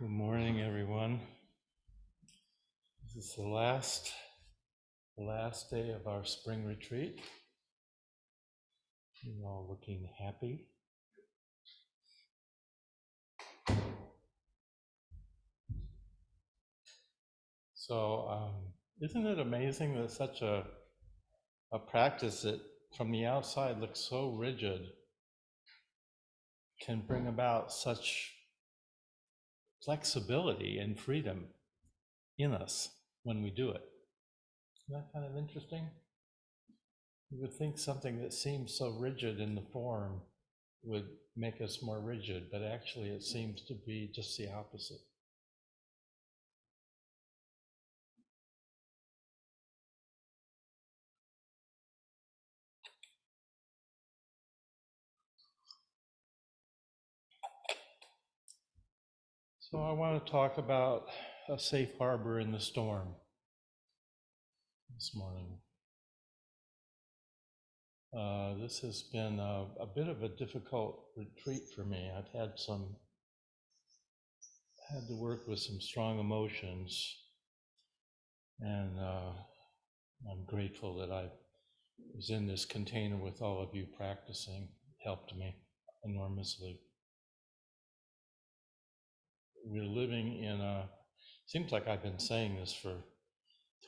Good morning, everyone. This is the last day of our spring retreat. You're all looking happy. So, isn't it amazing that such a practice that from the outside looks so rigid can bring about such flexibility and freedom in us when we do it? Isn't that kind of interesting? You would think something that seems so rigid in the form would make us more rigid, but actually it seems to be just the opposite. So I want to talk about a safe harbor in the storm this morning. This has been a bit of a difficult retreat for me. I've had to work with some strong emotions, and I'm grateful that I was in this container with all of you practicing. It helped me enormously. We're living in seems like I've been saying this for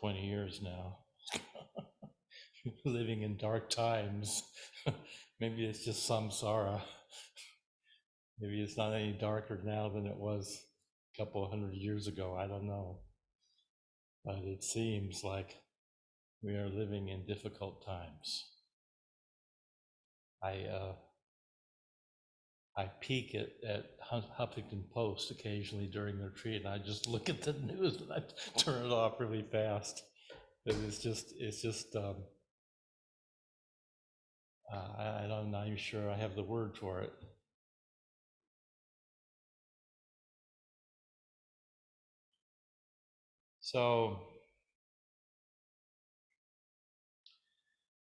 20 years now. Living in dark times. Maybe it's just samsara. Maybe it's not any darker now than it was a couple of hundred years ago. I don't know. But it seems like we are living in difficult times. I peek at Huffington Post occasionally during the retreat, and I just look at the news and I turn it off really fast. It's just I'm not even sure I have the word for it. So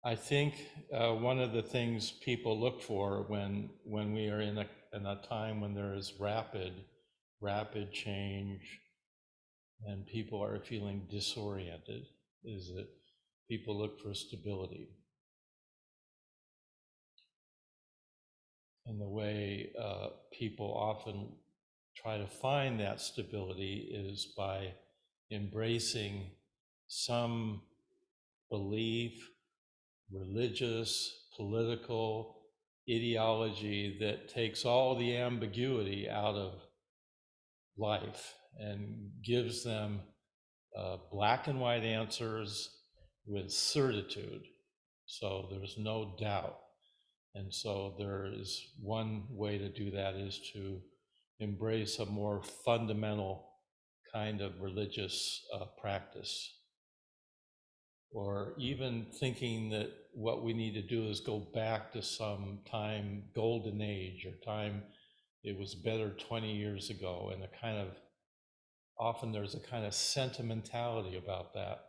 I think one of the things people look for when we are in a time when there is rapid change and people are feeling disoriented is that people look for stability. And the way people often try to find that stability is by embracing some belief, religious, political ideology that takes all the ambiguity out of life and gives them black and white answers with certitude. So there's no doubt. And so there is one way to do that is to embrace a more fundamental kind of religious practice. Or even thinking that what we need to do is go back to some time, golden age, or time it was better 20 years ago, and often there's a kind of sentimentality about that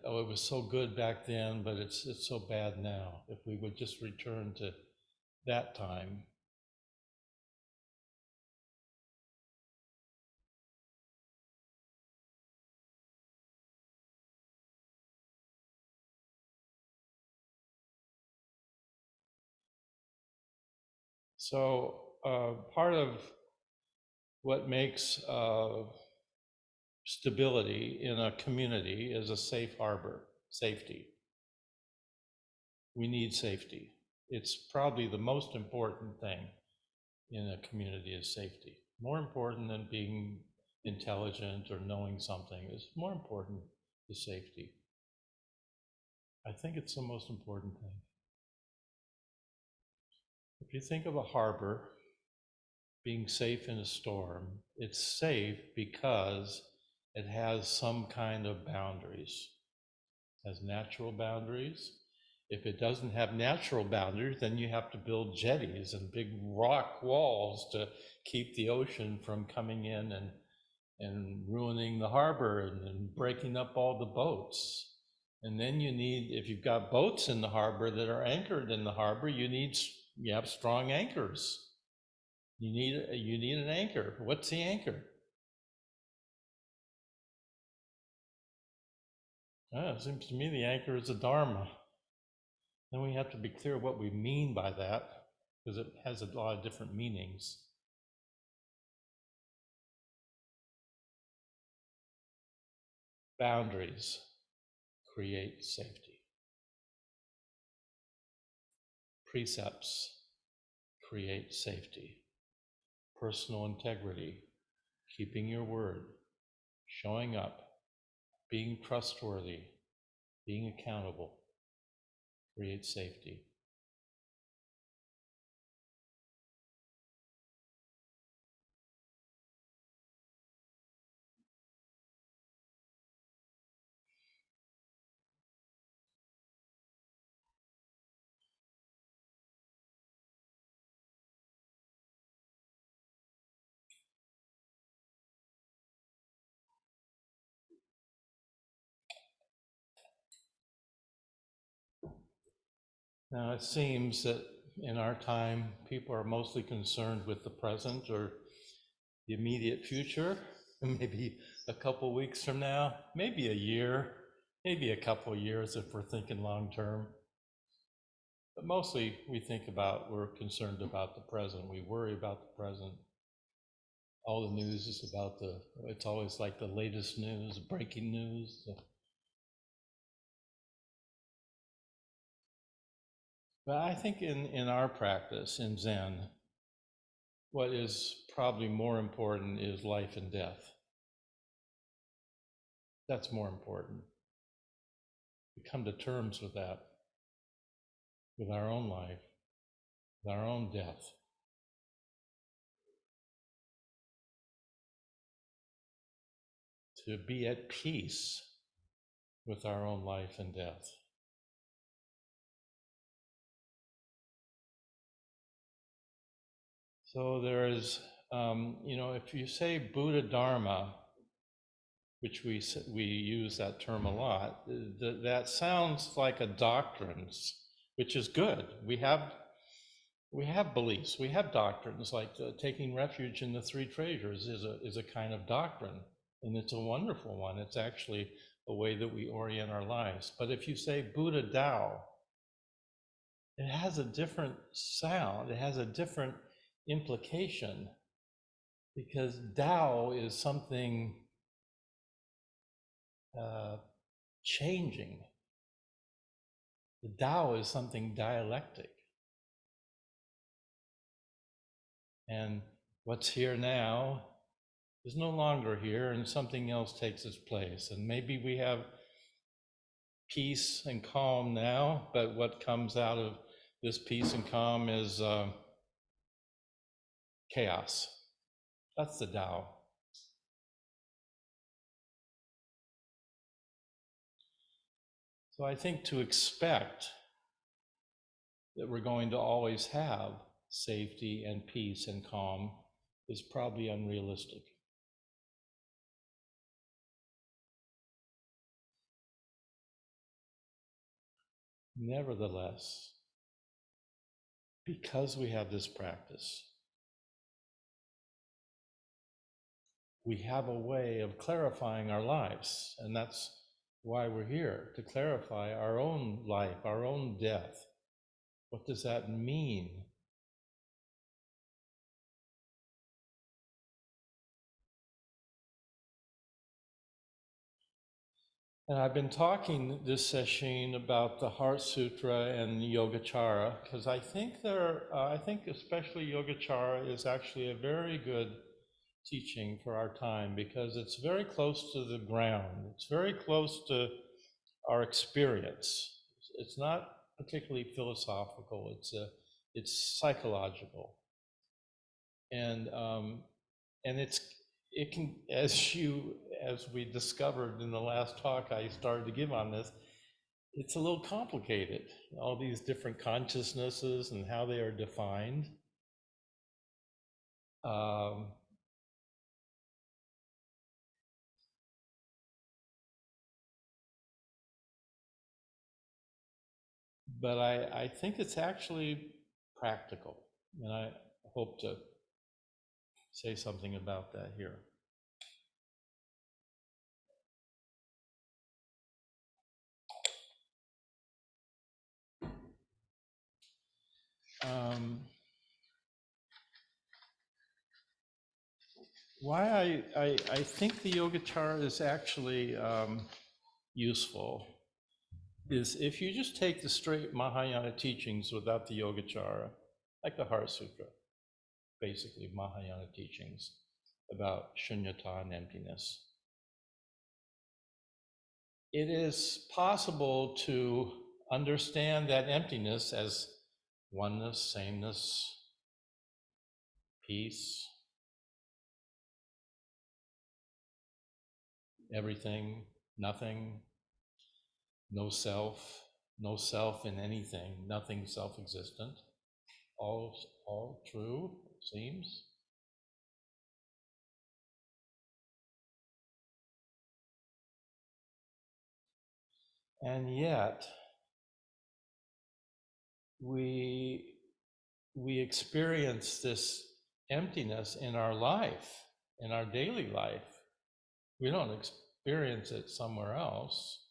oh, it was so good back then, but it's so bad now. If we would just return to that time. So part of what makes stability in a community is a safe harbor, safety. We need safety. It's probably the most important thing in a community is safety. More important than being intelligent or knowing something is more important is safety. I think it's the most important thing. If you think of a harbor being safe in a storm, it's safe because it has some kind of boundaries. It has natural boundaries. If it doesn't have natural boundaries, then you have to build jetties and big rock walls to keep the ocean from coming in and ruining the harbor and breaking up all the boats. And then if you've got boats in the harbor that are anchored in the harbor, you have strong anchors. You need an anchor. What's the anchor? It seems to me the anchor is the Dharma. Then we have to be clear what we mean by that, because it has a lot of different meanings. Boundaries create safety. Precepts create safety. Personal integrity, keeping your word, showing up, being trustworthy, being accountable, creates safety. Now, it seems that in our time, people are mostly concerned with the present or the immediate future, maybe a couple weeks from now, maybe a year, maybe a couple of years if we're thinking long term. But mostly we're concerned about the present. We worry about the present. All the news is about it's always like the latest news, breaking news. But I think in our practice, in Zen, what is probably more important is life and death. That's more important. We come to terms with that, with our own life, with our own death. To be at peace with our own life and death. So there is, if you say Buddha Dharma, which we use that term a lot, that sounds like a doctrine, which is good. We have beliefs, we have doctrines, like taking refuge in the three treasures is a kind of doctrine, and it's a wonderful one. It's actually a way that we orient our lives. But if you say Buddha Tao, it has a different sound, it has a different implication, because Tao is something changing. The Tao is something dialectic. And what's here now is no longer here, and something else takes its place. And maybe we have peace and calm now, but what comes out of this peace and calm is chaos. That's the Tao. So I think to expect that we're going to always have safety and peace and calm is probably unrealistic. Nevertheless, because we have this practice, we have a way of clarifying our lives, and that's why we're here, to clarify our own life, our own death. What does that mean? And I've been talking this session about the Heart Sutra and Yogacara, because I think especially Yogacara is actually a very good teaching for our time, because it's very close to the ground. It's very close to our experience. It's not particularly philosophical. It's psychological, and it can, as we discovered in the last talk I started to give on this, it's a little complicated. All these different consciousnesses and how they are defined. But I think it's actually practical, and I hope to say something about that here. Why I think the Yogacara is actually useful is if you just take the straight Mahayana teachings without the Yogacara, like the Heart Sutra, basically Mahayana teachings about shunyata and emptiness. It is possible to understand that emptiness as oneness, sameness, peace, everything, nothing, no self in anything, nothing self-existent, all true, seems. And yet, we experience this emptiness in our life, in our daily life. We don't experience it somewhere else.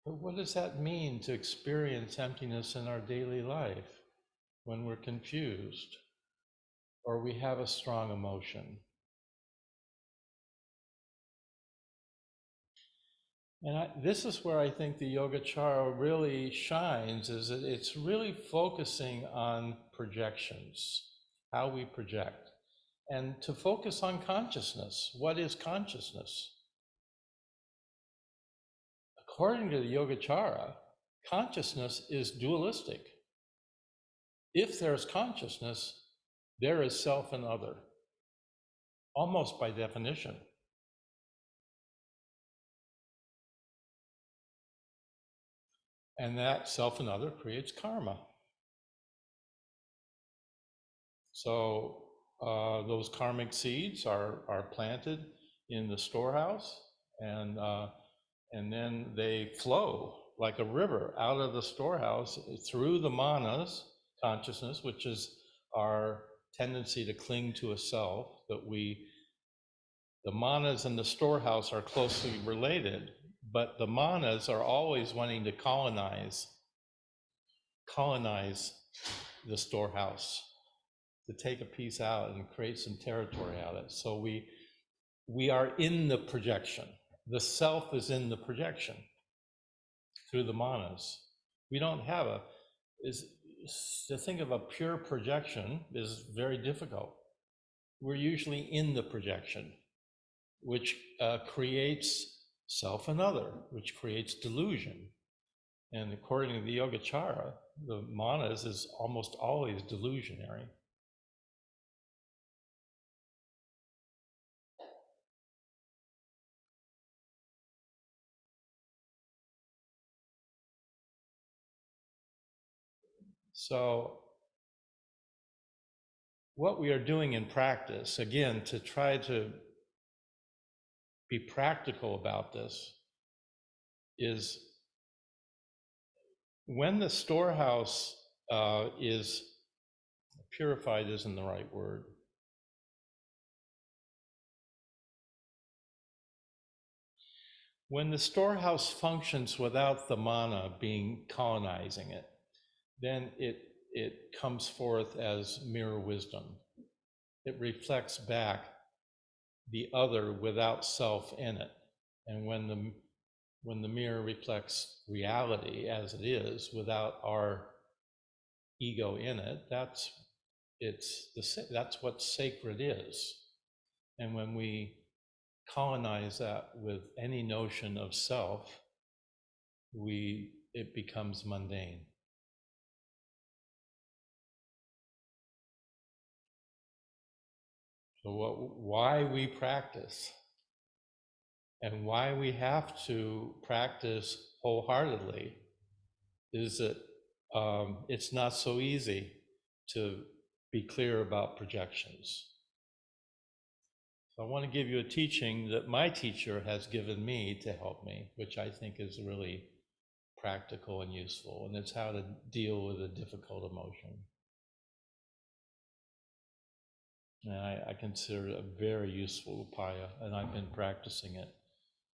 But what does that mean to experience emptiness in our daily life when we're confused or we have a strong emotion? And this is where I think the Yogacara really shines, is that it's really focusing on projections, how we project, and to focus on consciousness. What is consciousness? According to the Yogacara, consciousness is dualistic. If there's consciousness, there is self and other, almost by definition. And that self and other creates karma. So those karmic seeds are planted in the storehouse, and then they flow like a river out of the storehouse through the manas, consciousness, which is our tendency to cling to a self, the manas and the storehouse are closely related, but the manas are always wanting to colonize the storehouse, to take a piece out and create some territory out of it. So we are in the projection. The self is in the projection through the manas. We don't have to think of a pure projection is very difficult. We're usually in the projection, which creates self and other, which creates delusion. And according to the Yogacara, the manas is almost always delusionary. So what we are doing in practice, again, to try to be practical about this, is when the storehouse is purified, isn't the right word. When the storehouse functions without the mana colonizing it, then it comes forth as mirror wisdom. It reflects back the other without self in it. And when the mirror reflects reality as it is without our ego in it, that's what sacred is. And when we colonize that with any notion of self, it becomes mundane. So why we practice and why we have to practice wholeheartedly is that it's not so easy to be clear about projections. So I want to give you a teaching that my teacher has given me to help me, which I think is really practical and useful, and it's how to deal with a difficult emotion. And I consider it a very useful upaya, and I've been practicing it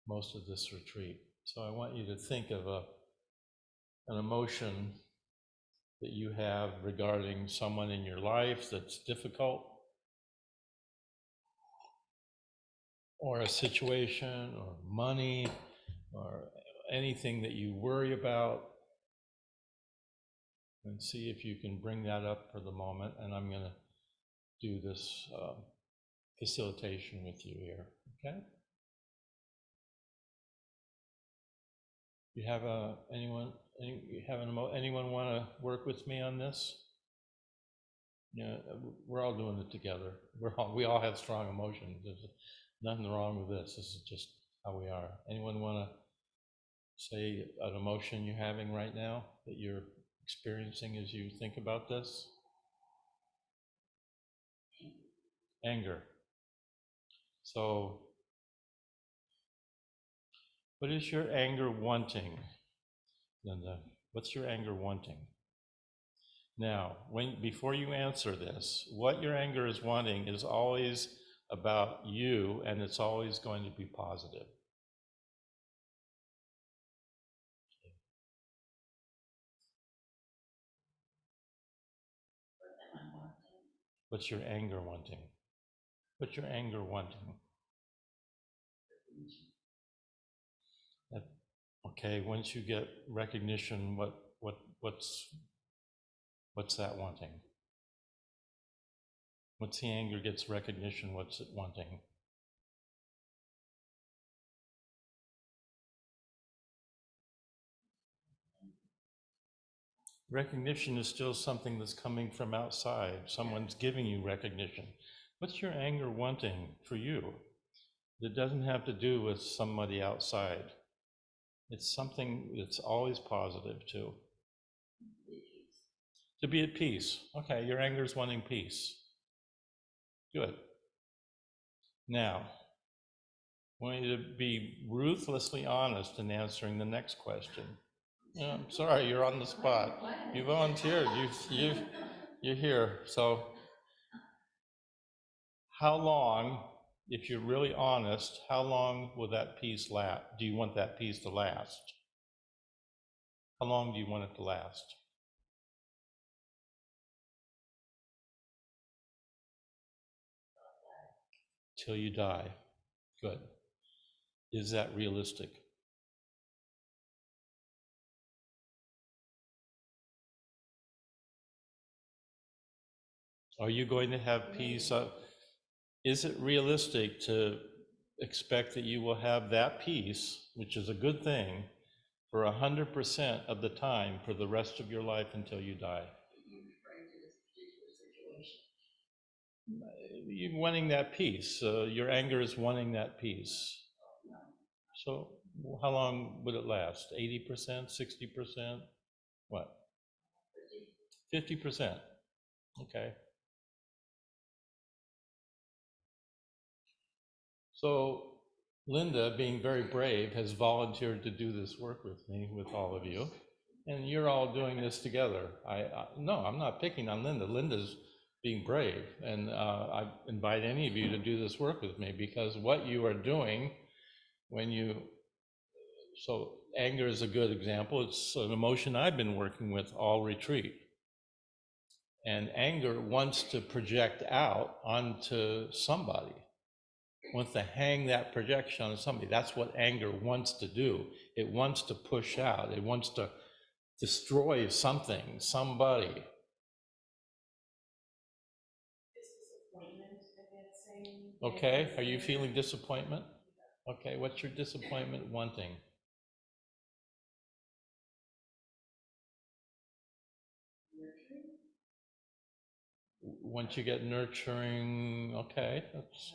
most of this retreat. So I want you to think of an emotion that you have regarding someone in your life that's difficult, or a situation, or money, or anything that you worry about, and see if you can bring that up for the moment. And I'm going to do this facilitation with you here, okay? You have anyone want to work with me on this? Yeah, we're all doing it together. We all have strong emotions. There's nothing wrong with this. This is just how we are. Anyone want to say an emotion you're having right now that you're experiencing as you think about this? Anger. So, what is your anger wanting, Linda? What's your anger wanting? Now, before you answer this, what your anger is wanting is always about you, and it's always going to be positive. What's your anger wanting? What's your anger wanting? Okay, once you get recognition, what's that wanting? Once the anger gets recognition, what's it wanting? Recognition is still something that's coming from outside. Someone's giving you recognition. What's your anger wanting for you? It doesn't have to do with somebody outside. It's something that's always positive too. To be at peace. Okay, your anger is wanting peace. Good. Now, I want you to be ruthlessly honest in answering the next question. I'm sorry, you're on the spot. You volunteered. You're here. So, how long, if you're really honest, how long will that peace last? Do you want that peace to last? How long do you want it to last? Till you die. Good. Is that realistic? Are you going to have peace? Is it realistic to expect that you will have that peace, which is a good thing, for 100% of the time for the rest of your life until you die? You're wanting that peace. Your anger is wanting that peace. So how long would it last? 80%, 60%? What? 50%. Okay. So Linda, being very brave, has volunteered to do this work with me, with all of you. And you're all doing this together. No, I'm not picking on Linda. Linda's being brave. And I invite any of you to do this work with me, because what you are doing when you, so anger is a good example. It's an emotion I've been working with all retreat. And anger wants to project out onto somebody, wants to hang that projection on somebody. That's what anger wants to do. It wants to push out. It wants to destroy something, somebody. Okay, are you feeling disappointment? Okay, what's your disappointment wanting? Once you get nurturing, okay, that's,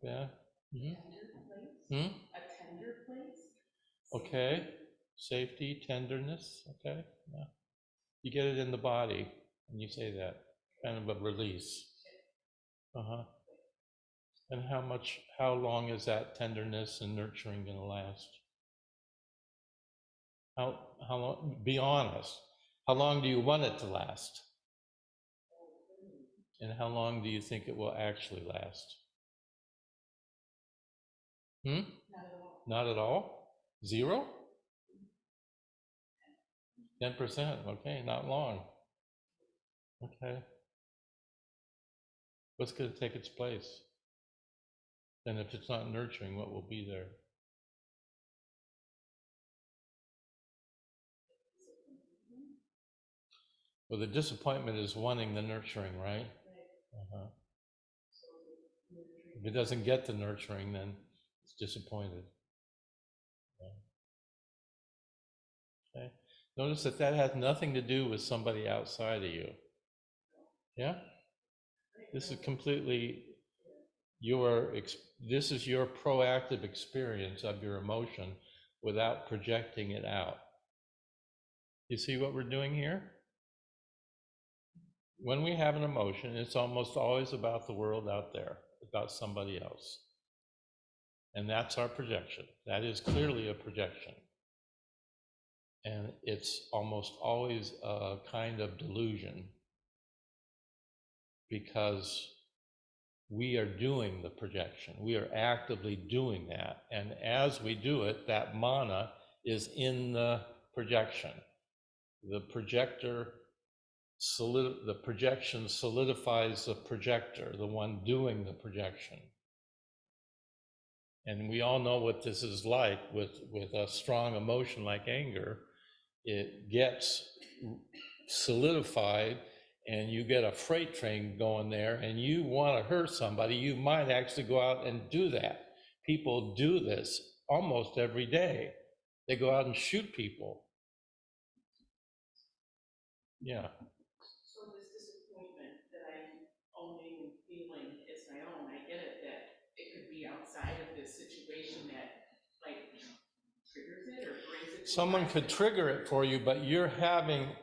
yeah. Mm-hmm. A tender place. Okay, safety, tenderness, okay, yeah. You get it in the body, and you say that, kind of a release. Uh-huh. And how long is that tenderness and nurturing gonna last? How long, be honest, how long do you want it to last? And how long do you think it will actually last? Not at all. Not at all? 0? 10%, okay, not long. Okay. What's going to take its place? Then if it's not nurturing, what will be there? Well, the disappointment is wanting the nurturing, right? Uh-huh. If it doesn't get the nurturing, then it's disappointed. Yeah. Okay. Notice that that has nothing to do with somebody outside of you. Yeah? This is completely this is your proactive experience of your emotion without projecting it out. You see what we're doing here? When we have an emotion, it's almost always about the world out there, about somebody else. And that's our projection. That is clearly a projection. And it's almost always a kind of delusion because we are doing the projection. We are actively doing that. And as we do it, that mana is in the projection. The projection solidifies the projector, the one doing the projection. And we all know what this is like with a strong emotion like anger. It gets solidified and you get a freight train going there and you want to hurt somebody, you might actually go out and do that. People do this almost every day. They go out and shoot people. Yeah. So this disappointment that I'm owning and feeling is my own, I get it that it could be outside of this situation that like triggers it or brings it to Someone life. could trigger it for you, but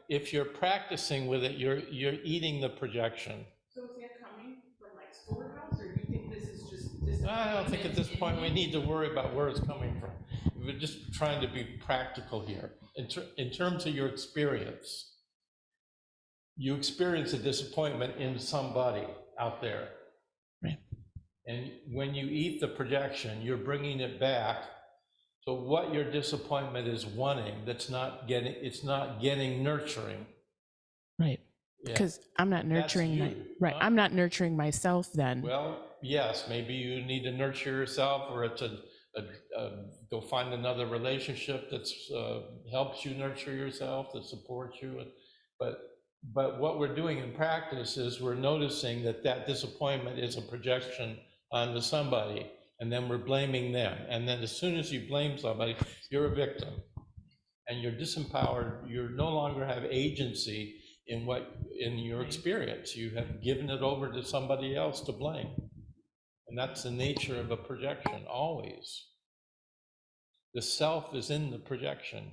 if you're practicing with it, you're eating the projection. So is that coming from like storehouse, or do you think this is just I don't think at this point we need to worry about where it's coming from. We're just trying to be practical here. In terms of your experience, you experience a disappointment in somebody out there. Right. And when you eat the projection, you're bringing it back. So what your disappointment is wanting, it's not getting nurturing. Right. Yeah. Because I'm not nurturing I'm not nurturing myself then. Well, yes, maybe you need to nurture yourself, or it's go find another relationship that helps you nurture yourself, that supports you. But what we're doing in practice is we're noticing that disappointment is a projection onto somebody, and then we're blaming them. And then as soon as you blame somebody, you're a victim. And you're disempowered. You no longer have agency in your experience. You have given it over to somebody else to blame. And that's the nature of a projection, always. The self is in the projection.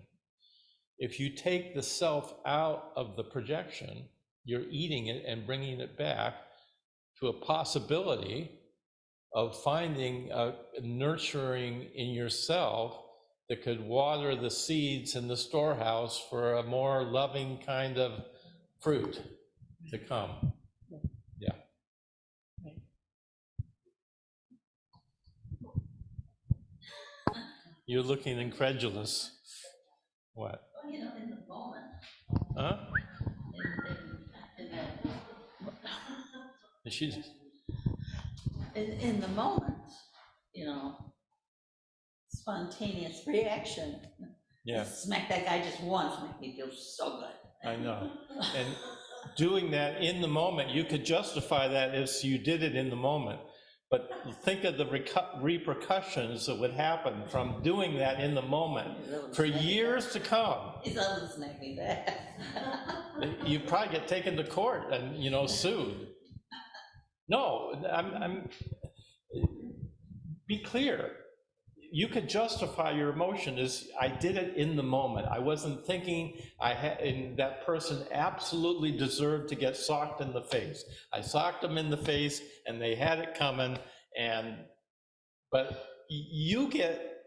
If you take the self out of the projection, you're eating it and bringing it back to a possibility of finding a nurturing in yourself that could water the seeds in the storehouse for a more loving kind of fruit to come. Yeah. You're looking incredulous. What? Well, you know, in the moment. Huh? In the moment, you know, spontaneous reaction. Yeah. Smack that guy just once make me feel so good. I know. And doing that in the moment, you could justify that as you did it in the moment. But think of the repercussions that would happen from doing that in the moment for years to come. He's always smack me back. You probably get taken to court and, sued. No, be clear. You could justify your emotion as I did it in the moment. I wasn't thinking and that person absolutely deserved to get socked in the face. I socked them in the face and they had it coming, but you get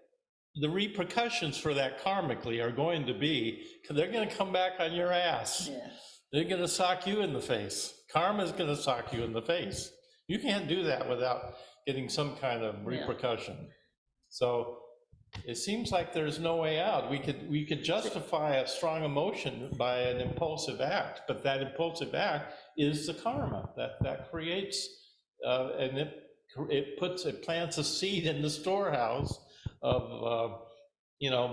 the repercussions for that karmically are going to be, they're going to come back on your ass. Yeah. They're going to sock you in the face. Karma's going to sock you in the face. You can't do that without getting some kind of repercussion. So it seems like there's no way out. We could justify a strong emotion by an impulsive act, but that impulsive act is the karma that creates, and it plants a seed in the storehouse of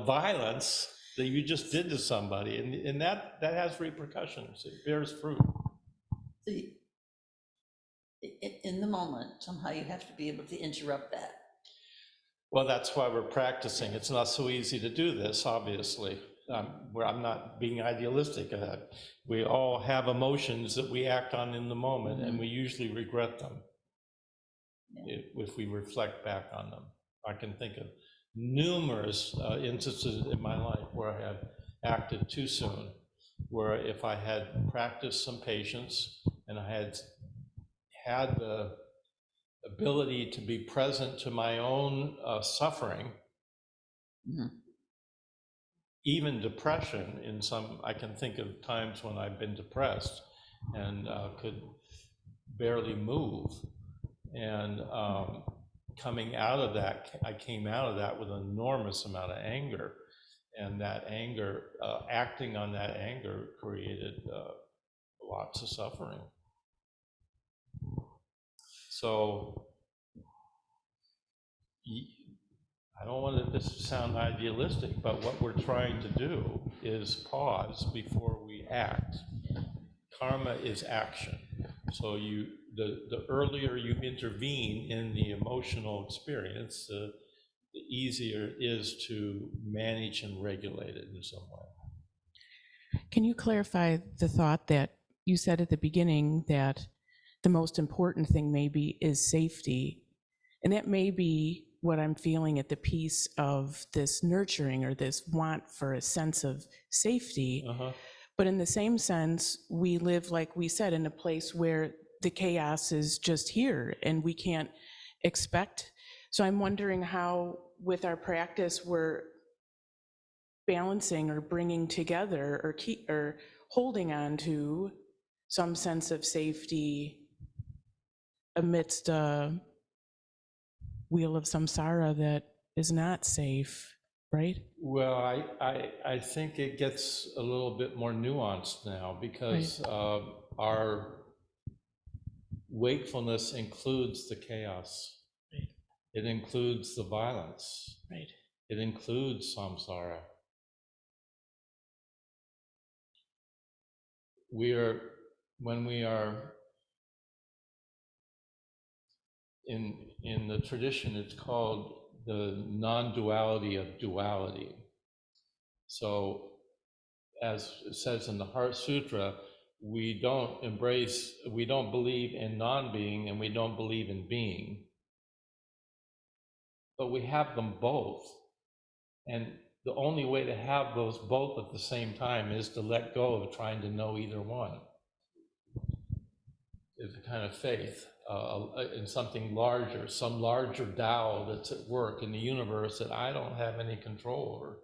violence that you just did to somebody, and that has repercussions. It bears fruit. In the moment, somehow you have to be able to interrupt that. Well, that's why we're practicing. It's not so easy to do this, obviously. Where I'm not being idealistic. We all have emotions that we act on in the moment, and we usually regret them if we reflect back on them. I can think of numerous instances in my life where I have acted too soon, where if I had practiced some patience and I had the ability to be present to my own suffering, even depression I can think of times when I've been depressed and could barely move. And coming out of that, I came out of that with an enormous amount of anger. And that anger, acting on that anger created lots of suffering. So I don't want this to sound idealistic, but what we're trying to do is pause before we act. Karma is action. So the earlier you intervene in the emotional experience, the easier it is to manage and regulate it in some way. Can you clarify the thought that you said at the beginning, that the most important thing maybe is safety? And that may be what I'm feeling at the piece of this nurturing, or this want for a sense of safety. But in the same sense, we live, like we said, in a place where the chaos is just here and we can't expect. So I'm wondering how, with our practice, we're balancing or bringing together or holding on to some sense of safety amidst a wheel of samsara that is not safe, right? Well, I think it gets a little bit more nuanced now, because our wakefulness includes the chaos. Right. It includes the violence. Right. It includes samsara. When we are in the tradition, it's called the non-duality of duality. So, as it says in the Heart Sutra, we don't believe in non-being and we don't believe in being, but we have them both. And the only way to have those both at the same time is to let go of trying to know either one. It's a kind of faith in something larger, some larger Tao that's at work in the universe that I don't have any control over.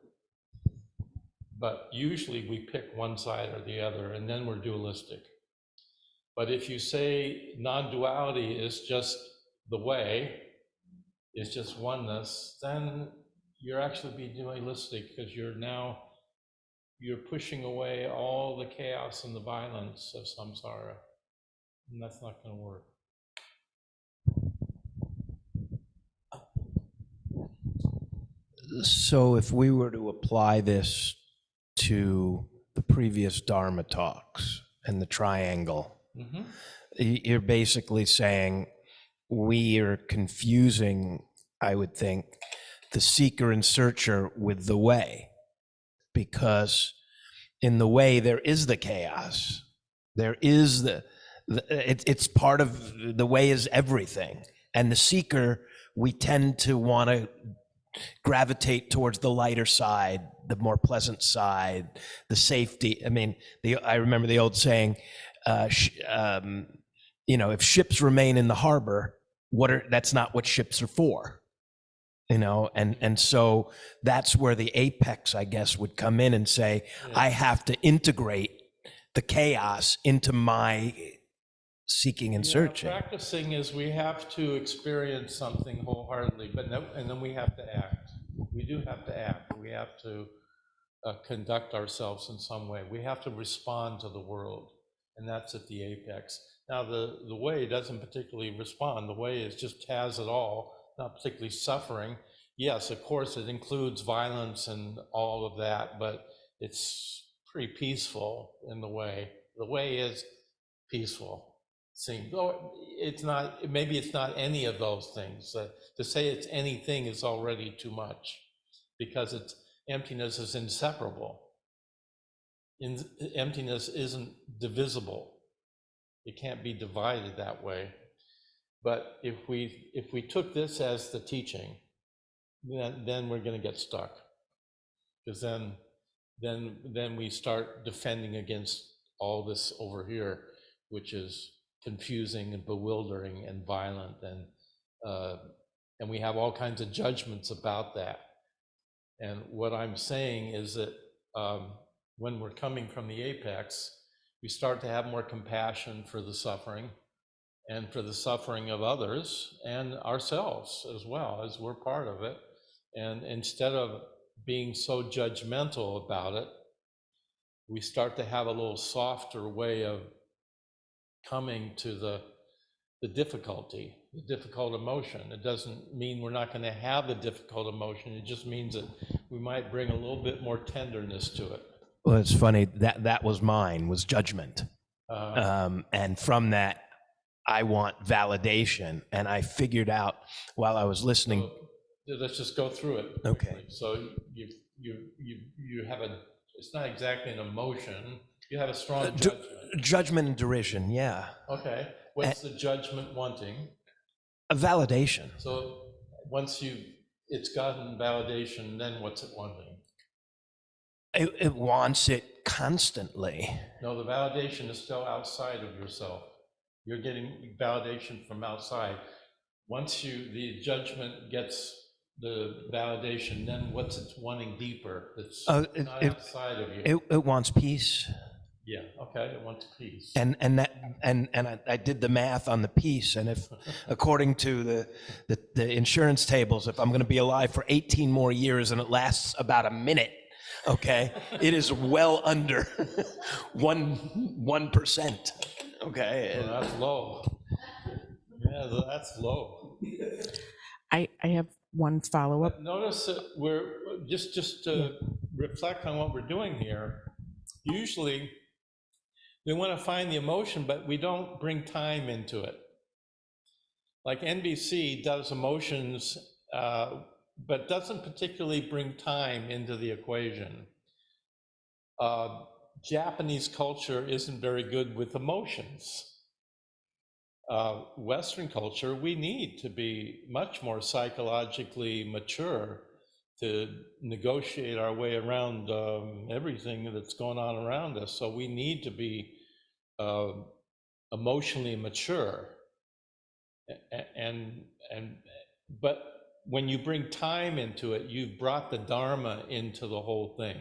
But usually we pick one side or the other, and then we're dualistic. But if you say non-duality is just the way, it's just oneness, then you're actually being dualistic, because you're pushing away all the chaos and the violence of samsara, and that's not going to work. So if we were to apply this to the previous Dharma talks and the triangle, you're basically saying we are confusing, I would think, the seeker and searcher with the way, because in the way there is the chaos, there is it's part of the way is everything, and the seeker, we tend to want to gravitate towards the lighter side, the more pleasant side, the safety. I mean, I remember the old saying, if ships remain in the harbor, that's not what ships are for, and so that's where the apex, I guess, would come in and say, I have to integrate the chaos into my seeking and Yeah, searching. practicing is we have to experience something wholeheartedly, and then we have to act. We do have to act. We have to conduct ourselves in some way. We have to respond to the world, and that's at the apex. Now, the way doesn't particularly respond. The way is just has it all, not particularly suffering. Yes, of course, it includes violence and all of that, but it's pretty peaceful in the way. The way is peaceful, seems. Though it's not, maybe it's not any of those things. To say it's anything is already too much, because it's emptiness is inseparable. Emptiness isn't divisible. It can't be divided that way. But if we took this as the teaching, then we're going to get stuck, because then we start defending against all this over here, which is confusing and bewildering and violent, and we have all kinds of judgments about that. And what I'm saying is that when we're coming from the apex, we start to have more compassion for the suffering and for the suffering of others and ourselves as well, as we're part of it. And instead of being so judgmental about it, we start to have a little softer way of coming to the difficult emotion. It doesn't mean we're not going to have the difficult emotion. It just means that we might bring a little bit more tenderness to it. Well, it's funny, that was mine, was judgment. And from that, I want validation. And I figured out while I was listening. So let's just go through it quickly. Okay. So you have it's not exactly an emotion. You have a strong judgment. Judgment and derision, yeah. Okay. What's the judgment wanting? A validation. So once it's gotten validation, then what's it wanting? It wants it constantly. No, the validation is still outside of yourself. You're getting validation from outside. Once the judgment gets the validation, then what's it wanting deeper? That's not outside of you. It wants peace. Yeah, okay, it wants peace. And I did the math on the peace, and if according to the insurance tables, if I'm going to be alive for 18 more years and it lasts about a minute, okay, it is well under 1%. Okay, well, that's low. Yeah, that's low. I have one follow-up. But notice that we're just to reflect on what we're doing here. Usually, we want to find the emotion, but we don't bring time into it. Like NBC does emotions, but doesn't particularly bring time into the equation. Japanese culture isn't very good with emotions. Western culture, we need to be much more psychologically mature to negotiate our way around everything that's going on around us. So we need to be emotionally mature. But when you bring time into it, you've brought the Dharma into the whole thing,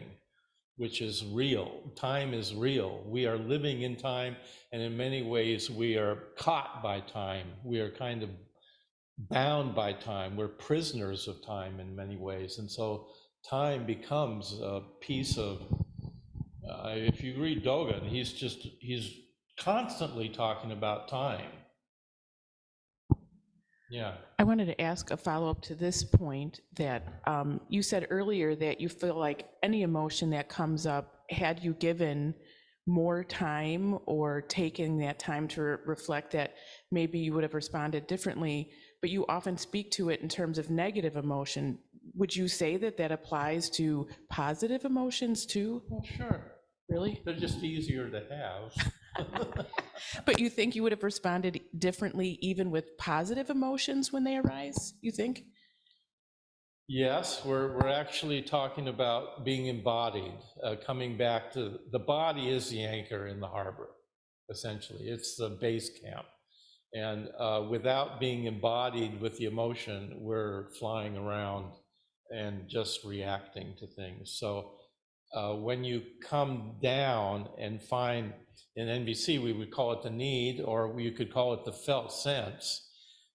which is real. Time is real. We are living in time, and in many ways we are caught by time. We are kind of bound by time. We're prisoners of time in many ways. And so time becomes a piece of, if you read Dogen, he's constantly talking about time. Yeah. I wanted to ask a follow-up to this point that you said earlier that you feel like any emotion that comes up, had you given more time or taken that time to reflect, that maybe you would have responded differently, but you often speak to it in terms of negative emotion. Would you say that that applies to positive emotions too? Well, sure. Really? They're just easier to have. But you think you would have responded differently even with positive emotions when they arise, you think? Yes, we're actually talking about being embodied, coming back to the body is the anchor in the harbor, essentially. It's the base camp. And without being embodied with the emotion, we're flying around and just reacting to things. So when you come down and find, in NVC, we would call it the need, or you could call it the felt sense.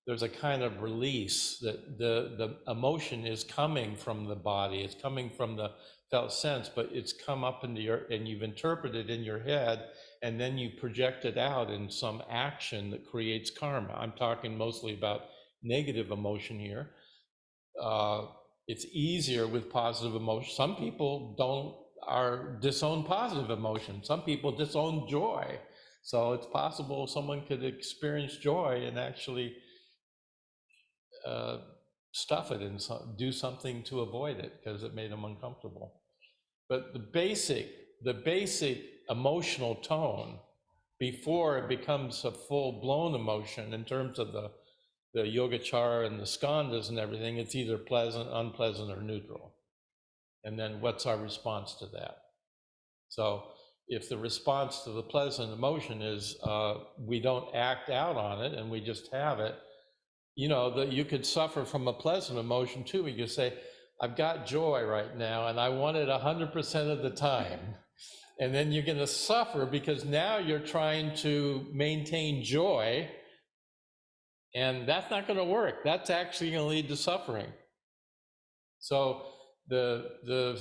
There's a kind of release that the emotion is coming from the body, it's coming from the felt sense, but it's come up into your, and you've interpreted in your head, and then you project it out in some action that creates karma. I'm talking mostly about negative emotion here. It's easier with positive emotion. Some people disown positive emotion. Some people disown joy. So it's possible someone could experience joy and actually stuff it and do something to avoid it because it made them uncomfortable. But the basic emotional tone before it becomes a full-blown emotion in terms of the Yogacara and the skandhas and everything, it's either pleasant, unpleasant, or neutral. And then what's our response to that? So if the response to the pleasant emotion is we don't act out on it and we just have it, you know, that you could suffer from a pleasant emotion too. You could say, I've got joy right now and I want it 100% of the time. And then you're going to suffer because now you're trying to maintain joy, and that's not going to work. That's actually going to lead to suffering. So the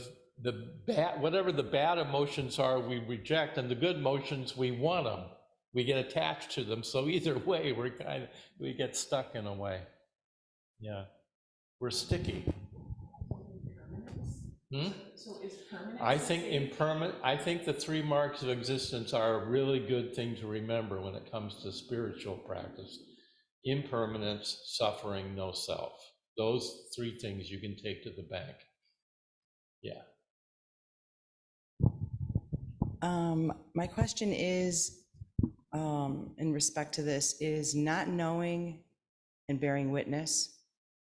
bad, whatever the bad emotions are, we reject, and the good emotions, we want them. We get attached to them. So either way, we get stuck in a way. Yeah, we're sticky. So is permanence? I think the 3 marks of existence are a really good thing to remember when it comes to spiritual practice. Impermanence, suffering, no self. Those 3 things you can take to the bank. Yeah. My question is, in respect to this, is not knowing and bearing witness,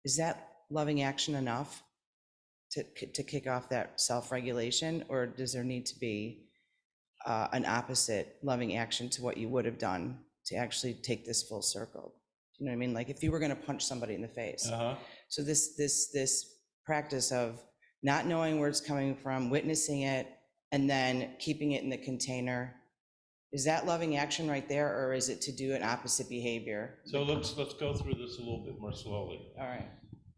is that loving action enough to kick off that self-regulation, or does there need to be an opposite loving action to what you would have done to actually take this full circle? You know what I mean? Like if you were going to punch somebody in the face. So this practice of not knowing where it's coming from, witnessing it, and then keeping it in the container, is that loving action right there, or is it to do an opposite behavior? So let's go through this a little bit more slowly. All right.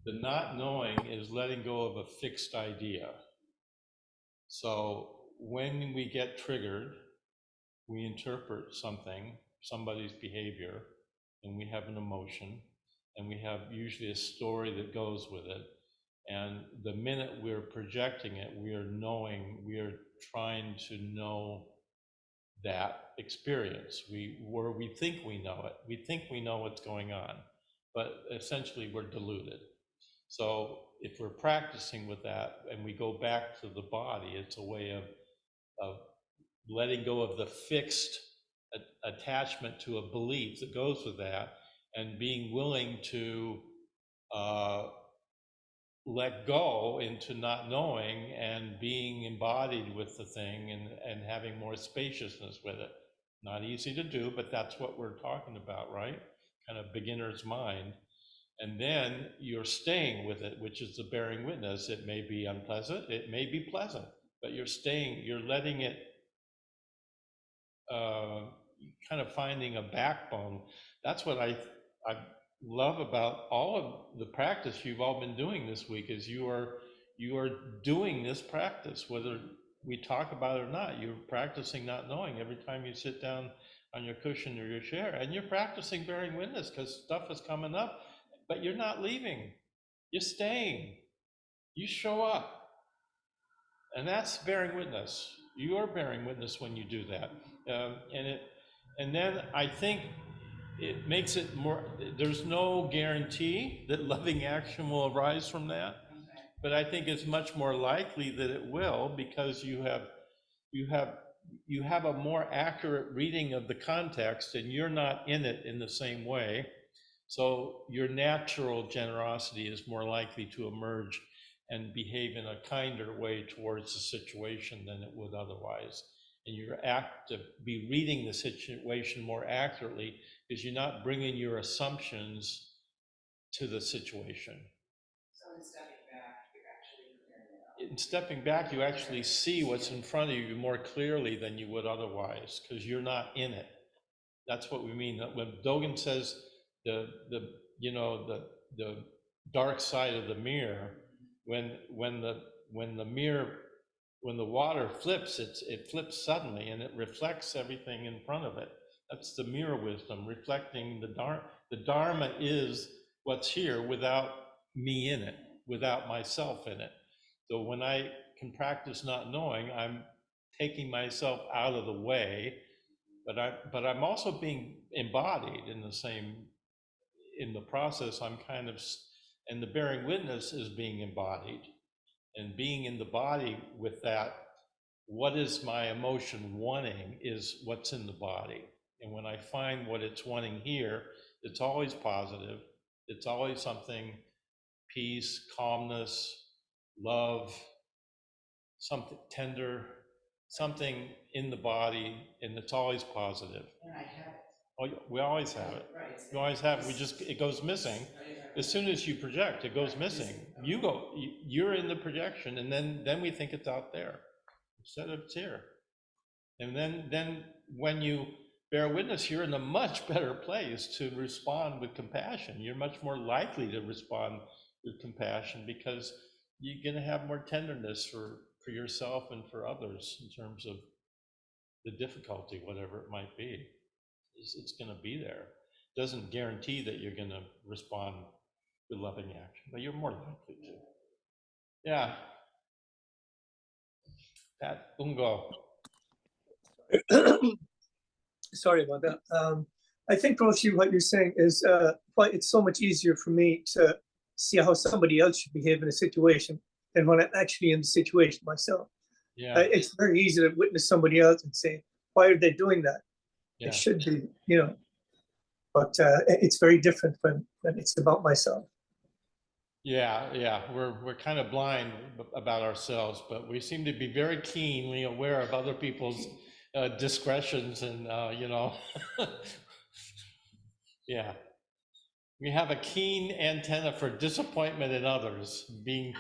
The not knowing is letting go of a fixed idea. So when we get triggered, we interpret something, somebody's behavior, and we have an emotion, and we have usually a story that goes with it. And the minute we're projecting it, we are trying to know that experience. We think we know it. We think we know what's going on, but essentially we're deluded. So if we're practicing with that and we go back to the body, it's a way of letting go of the fixed attachment to a belief that goes with that, and being willing to let go into not knowing and being embodied with the thing and having more spaciousness with it. Not easy to do, but that's what we're talking about, right? Kind of beginner's mind. And then you're staying with it, which is the bearing witness. It may be unpleasant, it may be pleasant, but you're letting it, kind of finding a backbone. That's what I love about all of the practice you've all been doing this week, is you are doing this practice, whether we talk about it or not. You're practicing not knowing every time you sit down on your cushion or your chair, and you're practicing bearing witness because stuff is coming up, but you're not leaving. You're staying. You show up. And that's bearing witness. You are bearing witness when you do that. And then I think it makes it more, there's no guarantee that loving action will arise from that, but I think it's much more likely that it will, because you have a more accurate reading of the context, and you're not in it in the same way. So your natural generosity is more likely to emerge and behave in a kinder way towards the situation than it would otherwise. And you're apt to be reading the situation more accurately because you're not bringing your assumptions to the situation. So in stepping back, you're actually preparing it up. in stepping back, you actually see what's in front of you more clearly than you would otherwise, because you're not in it. That's what we mean. When Dogen says the the dark side of the mirror, when the mirror, when the water flips, it flips suddenly and it reflects everything in front of it. That's the mirror wisdom, reflecting the Dharma. The Dharma is what's here without me in it, without myself in it. So when I can practice not knowing, I'm taking myself out of the way, but I'm also being embodied in the process. I'm kind of, and the bearing witness is being embodied, and being in the body with that, what is my emotion wanting is what's in the body. And when I find what it's wanting here, it's always positive. It's always something, peace, calmness, love, something tender, something in the body, and it's always positive. And I have it. Oh, we always have it. Right. You always have it. It goes missing. As soon as you project, it goes missing. You're in the projection, and then we think it's out there instead of it's here. And then when you bear witness, you're in a much better place to respond with compassion. You're much more likely to respond with compassion because you're going to have more tenderness for yourself and for others in terms of the difficulty, whatever it might be. It's going to be there. Doesn't guarantee that you're going to respond with loving action, but you're more likely to. Yeah. Pat Ungo. Sorry about that. I think, Roshi, what you're saying is why it's so much easier for me to see how somebody else should behave in a situation than when I'm actually in the situation myself. Yeah. It's very easy to witness somebody else and say, why are they doing that? Yeah. It should be, but it's very different when it's about myself. Yeah, we're kind of blind about ourselves, but we seem to be very keenly aware of other people's discretions and yeah. We have a keen antenna for disappointment in others, being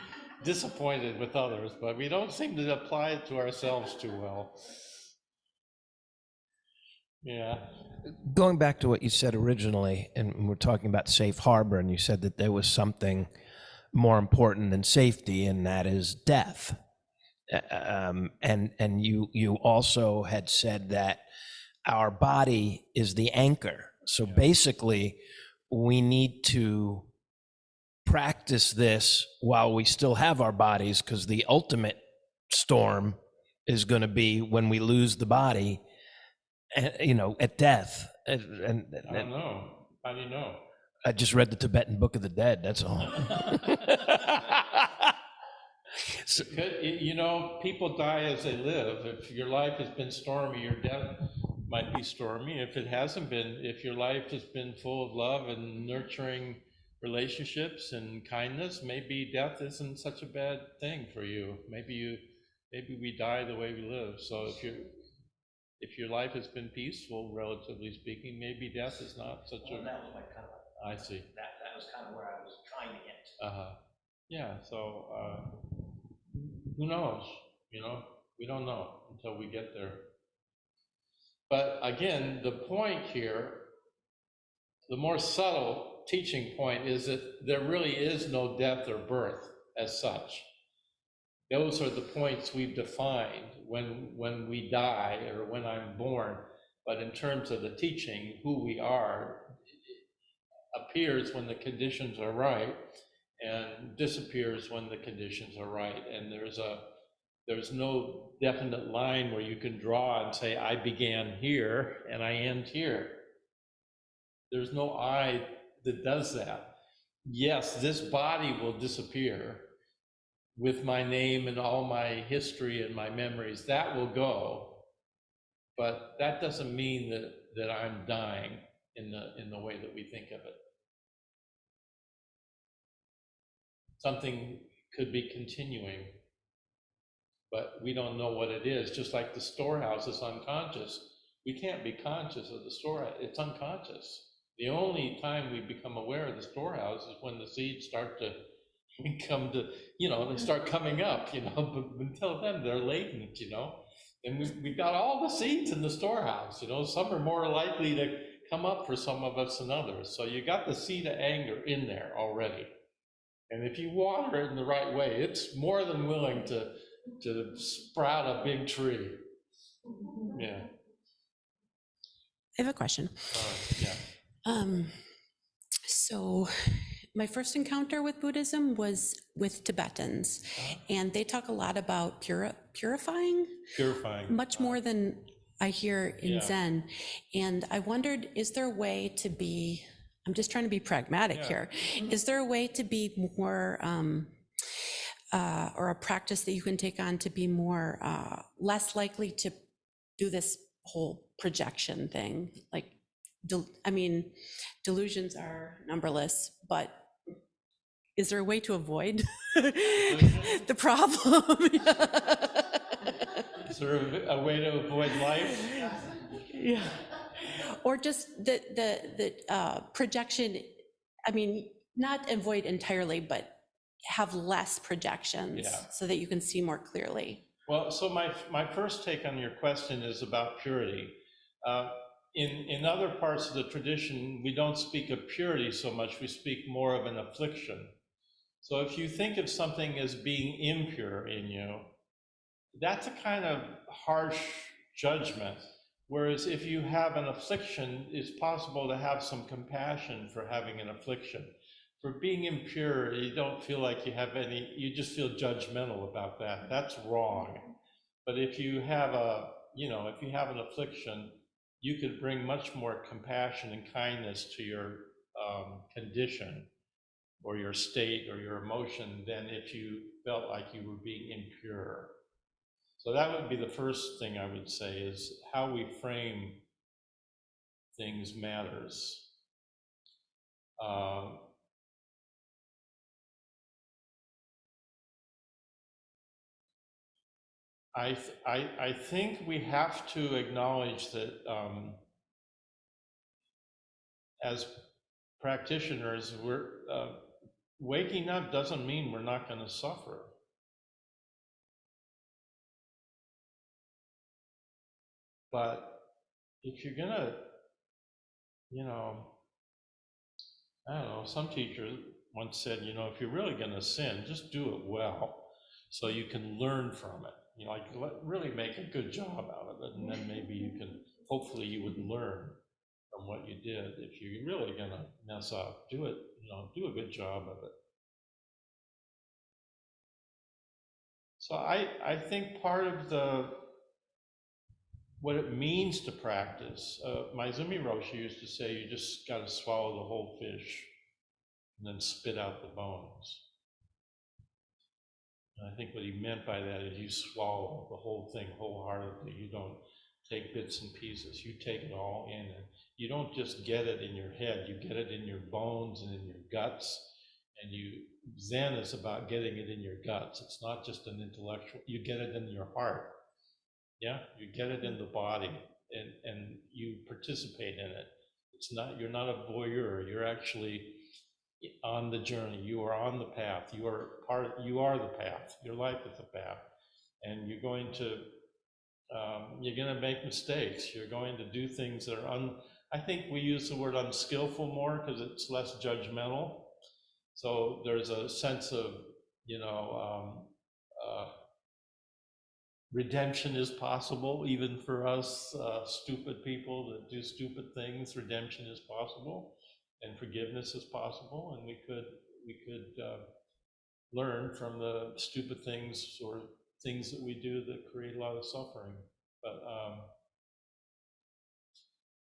disappointed with others, but we don't seem to apply it to ourselves too well. Yeah. Going back to what you said originally, and we're talking about safe harbor, and you said that there was something more important than safety, and that is death. And you also had said that our body is the anchor. So basically, we need to practice this while we still have our bodies, because the ultimate storm is going to be when we lose the body, at death. I don't know. How do you know? I just read the Tibetan Book of the Dead, that's all. So, people die as they live. If your life has been stormy, your death might be stormy. If it hasn't been, if your life has been full of love and nurturing relationships and kindness, maybe death isn't such a bad thing for you. Maybe we die the way we live. So if your life has been peaceful, relatively speaking, maybe death is not such a. that was my comment. I see. That was kind of where I was trying to get. Yeah. So who knows? We don't know until we get there. But again, the point here, the more subtle teaching point is that there really is no death or birth as such. Those are the points we've defined when we die or when I'm born. But in terms of the teaching, who we are appears when the conditions are right and disappears when the conditions are right. And there's no definite line where you can draw and say, I began here and I end here. There's no I that does that. Yes, this body will disappear with my name and all my history and my memories. That will go, but that doesn't mean that I'm dying in the way that we think of it. Something could be continuing, but we don't know what it is. Just like the storehouse is unconscious. We can't be conscious of the storehouse. It's unconscious. The only time we become aware of the storehouse is when the seeds start to come to, they start coming up, but until then, they're latent, And we've got all the seeds in the storehouse, some are more likely to come up for some of us than others. So you got the seed of anger in there already. And if you water it in the right way, it's more than willing to sprout a big tree. Yeah. I have a question. Yeah. So my first encounter with Buddhism was with Tibetans, and they talk a lot about purifying, much more than I hear in Zen. And I wondered, is there a way to be, I'm just trying to be pragmatic here, is there a way to be more, or a practice that you can take on to be more, less likely to do this whole projection thing? Like, delusions are numberless, but is there a way to avoid the problem? Is there a way to avoid life? Yeah. Or just the projection, not avoid entirely, but have less projections so that you can see more clearly. Well, so my first take on your question is about purity. In other parts of the tradition, we don't speak of purity so much, we speak more of an affliction. So if you think of something as being impure in you, that's a kind of harsh judgment. Whereas if you have an affliction, it's possible to have some compassion for having an affliction. For being impure, you don't feel like you have any, you just feel judgmental about that. That's wrong. But if you have if you have an affliction, you could bring much more compassion and kindness to your condition or your state or your emotion than if you felt like you were being impure. So that would be the first thing I would say, is how we frame things matters. I think we have to acknowledge that as practitioners, we're waking up doesn't mean we're not going to suffer. But if you're gonna, I don't know, some teacher once said, if you're really gonna sin, just do it well, so you can learn from it. Really make a good job out of it, and then maybe you can, hopefully you would learn from what you did. If you're really gonna mess up, do it, do a good job of it. So I think part of what it means to practice, Maizumi Roshi used to say, you just got to swallow the whole fish and then spit out the bones. And I think what he meant by that is you swallow the whole thing wholeheartedly. You don't take bits and pieces. You take it all in. And you don't just get it in your head. You get it in your bones and in your guts. And Zen is about getting it in your guts. It's not just an intellectual. You get it in your heart. Yeah, you get it in the body, and you participate in it. You're not a voyeur. You're actually on the journey. You are on the path. You are the path. Your life is the path, and you're going to make mistakes. You're going to do things that are I think we use the word unskillful more because it's less judgmental. So there's a sense of redemption is possible, even for us stupid people that do stupid things. Redemption is possible, and forgiveness is possible, and we could learn from the stupid things or things that we do that create a lot of suffering. But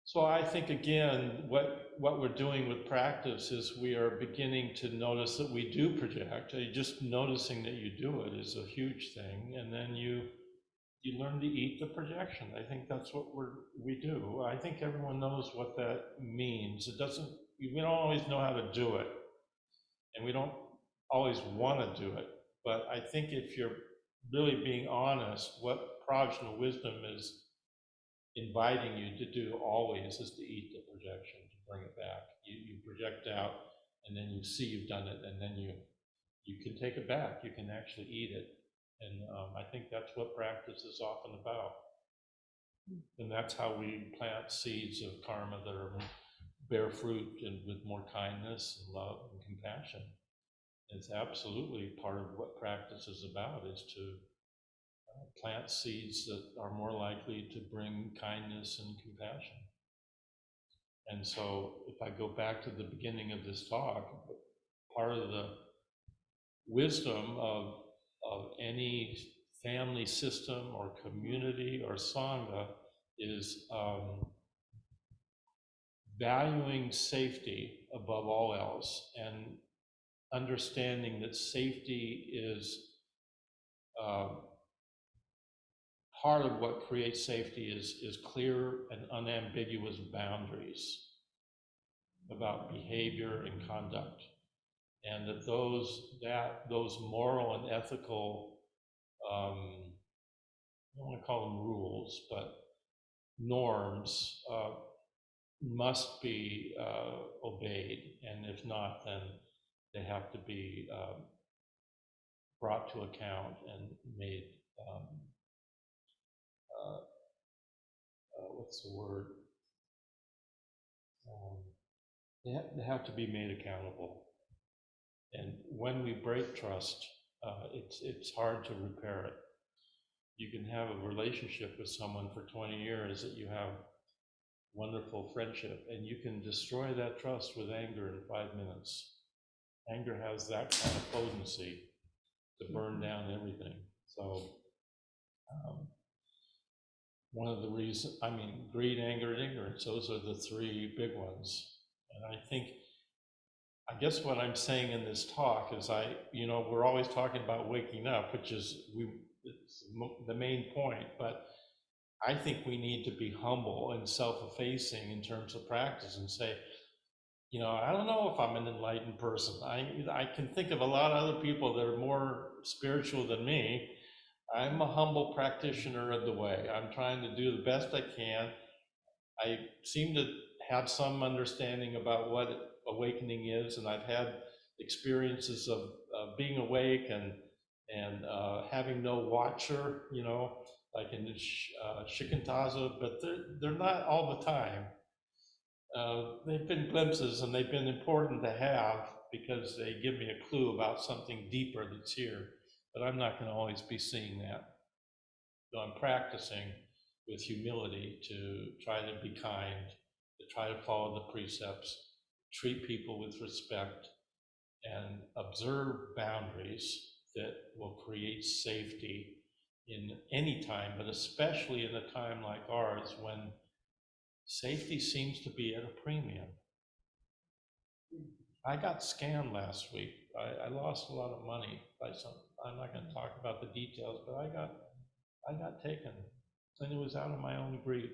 so I think, again, what we're doing with practice is we are beginning to notice that we do project. Just noticing that you do it is a huge thing, and then you learn to eat the projection. I think that's what we do. I think everyone knows what that means. We don't always know how to do it, and we don't always want to do it. But I think if you're really being honest, what Prajna wisdom is inviting you to do always is to eat the projection, to bring it back. You project out, and then you see you've done it, and then you you can take it back, you can actually eat it. And I think that's what practice is often about. And that's how we plant seeds of karma that are bear fruit and with more kindness and love and compassion. It's absolutely part of what practice is about, is to plant seeds that are more likely to bring kindness and compassion. And so if I go back to the beginning of this talk, part of the wisdom of any family system or community or sangha is valuing safety above all else, and understanding that safety is part of what creates safety is clear and unambiguous boundaries about behavior and conduct. And that those moral and ethical, I don't want to call them rules, but norms must be obeyed. And if not, then they have to be brought to account and made, what's the word? They have to be made accountable. And when we break trust, it's hard to repair it. You can have a relationship with someone for 20 years that you have wonderful friendship, and you can destroy that trust with anger in 5 minutes. Anger has that kind of potency to burn down everything. So one of the reasons, greed, anger, and ignorance, those are the three big ones. And I guess what I'm saying in this talk is we're always talking about waking up, which is it's the main point, but I think we need to be humble and self-effacing in terms of practice and say, I don't know if I'm an enlightened person. I can think of a lot of other people that are more spiritual than me. I'm a humble practitioner of the way. I'm trying to do the best I can. I seem to have some understanding about what awakening is, and I've had experiences of being awake and having no watcher, like in the Shikantaza, but they're not all the time. They've been glimpses, and they've been important to have because they give me a clue about something deeper that's here, but I'm not going to always be seeing that. So I'm practicing with humility to try to be kind, to try to follow the precepts, treat people with respect, and observe boundaries that will create safety in any time, but especially in a time like ours when safety seems to be at a premium. I got scammed last week. I lost a lot of money by I'm not going to talk about the details, but I got taken, and it was out of my own greed.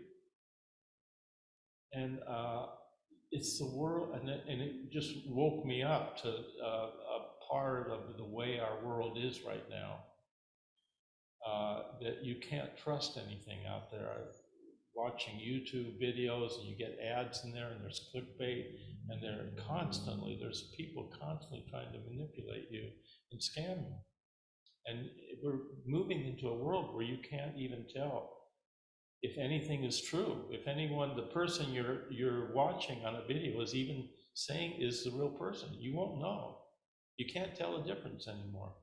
And it's the world, and it just woke me up to a part of the way our world is right now, that you can't trust anything out there. I'm watching YouTube videos, and you get ads in there, and there's clickbait, and there's people constantly trying to manipulate you and scam you. And we're moving into a world where you can't even tell if anything is true, if the person you're watching on a video is even saying is the real person. You won't know. You can't tell the difference anymore.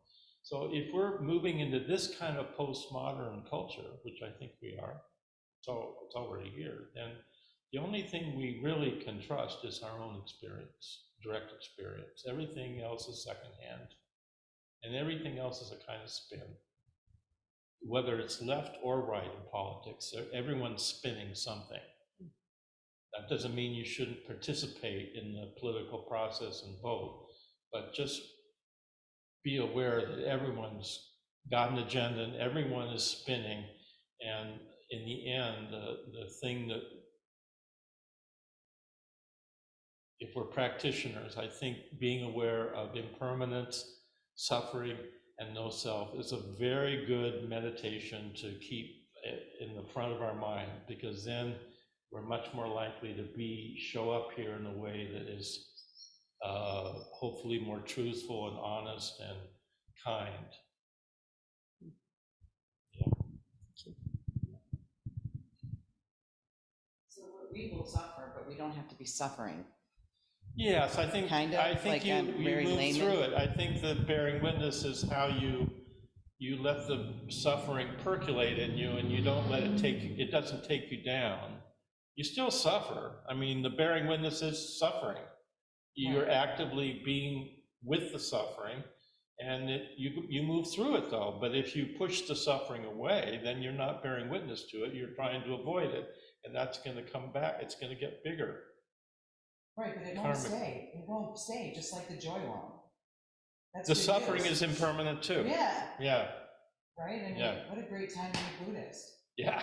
So if we're moving into this kind of postmodern culture, which I think we are, so it's already here, then the only thing we really can trust is our own experience, direct experience. Everything else is secondhand, and everything else is a kind of spin. Whether it's left or right in politics, everyone's spinning something. That doesn't mean you shouldn't participate in the political process and vote, but just be aware that everyone's got an agenda and everyone is spinning. And in the end, the thing that, if we're practitioners, I think being aware of impermanence, suffering, and no self is a very good meditation to keep in the front of our mind, because then we're much more likely to show up here in a way that is hopefully more truthful and honest and kind. So we will suffer, but we don't have to be suffering. Yes, I think Kind of, like you very move layman. through it. I think the bearing witness is how you let the suffering percolate in you, and you don't let it it doesn't take you down. You still suffer. I mean, the bearing witness is suffering. You're actively being with the suffering, and you move through it though. But if you push the suffering away, then you're not bearing witness to it. You're trying to avoid it, and that's going to come back. It's going to get bigger. Right, but it won't stay. It won't stay, just like the joy won't. That's The good suffering news. is impermanent too. Yeah, Yeah. right? I mean, Yeah. what a great time to be Buddhist. Yeah.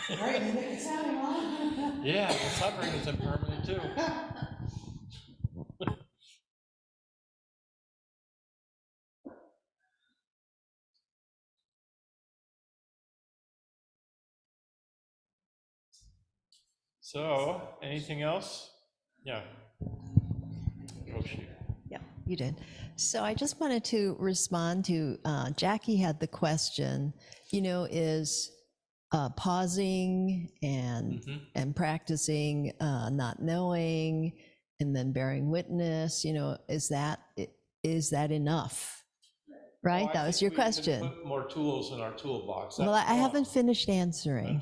Right, it's happening on. Yeah, the suffering is impermanent too. So, anything else? Yeah. Roshi. Yeah, you did. So I just wanted to respond to, Jackie had the question, is pausing and practicing not knowing and then bearing witness, is that enough? Right? Well, I That was think your we can question. put more tools in our toolbox. Well, That's I one. haven't finished answering.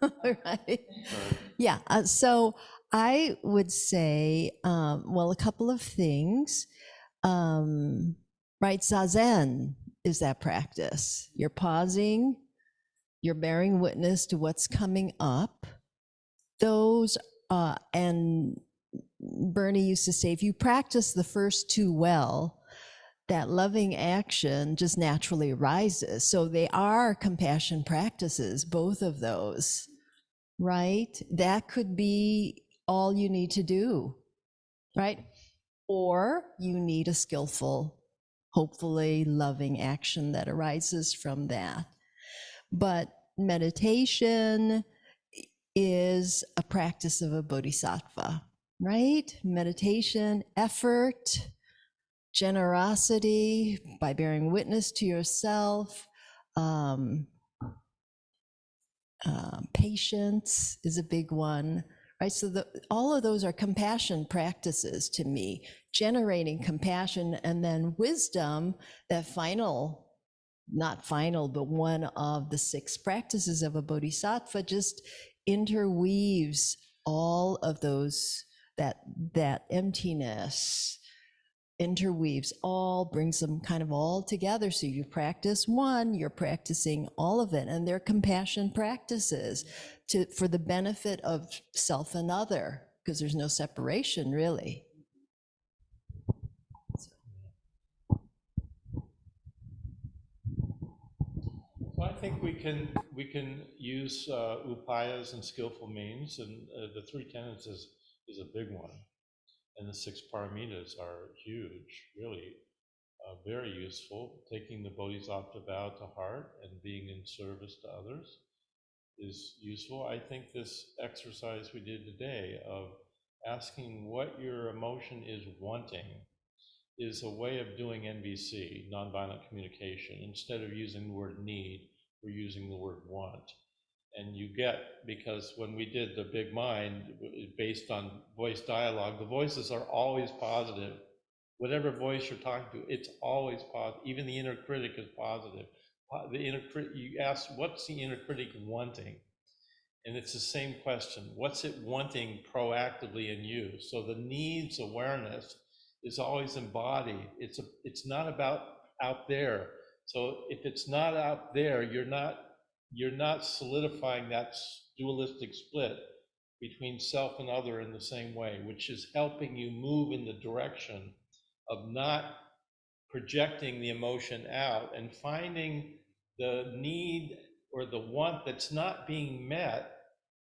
I'm Right? sorry. Yeah, so I would say, well, a couple of things. Right, Zazen is that practice. You're pausing, you're bearing witness to what's coming up. Those, and Bernie used to say, if you practice the first two well, that loving action just naturally arises. So they are compassion practices, both of those, right? That could be all you need to do, right? Or you need a skillful, hopefully loving action that arises from that. But meditation is a practice of a bodhisattva, right? Meditation, effort, generosity by bearing witness to yourself, patience is a big one, right? So all of those are compassion practices to me, generating compassion, and then wisdom, that final, not final, but one of the 6 practices of a bodhisattva, just interweaves all of those, that emptiness, interweaves all, brings them kind of all together. So you practice one, you're practicing all of it, and they're compassion practices for the benefit of self and other, because there's no separation really. Well, I think we can use upayas and skillful means, and the 3 tenets is a big one, and the 6 paramitas are huge, really very useful. Taking the bodhisattva vow to heart and being in service to others is useful. I think this exercise we did today of asking what your emotion is wanting is a way of doing NVC, nonviolent communication. Instead of using the word need, we're using the word want. And you get, because when we did the big mind based on voice dialogue, the voices are always positive. Whatever voice you're talking to, it's always positive. Even the inner critic is positive. The inner critic, you ask, what's the inner critic wanting? And it's the same question. What's it wanting proactively in you? So the needs awareness is always embodied. It's not about out there. So if it's not out there, you're not solidifying that dualistic split between self and other in the same way, which is helping you move in the direction of not projecting the emotion out and finding the need or the want that's not being met.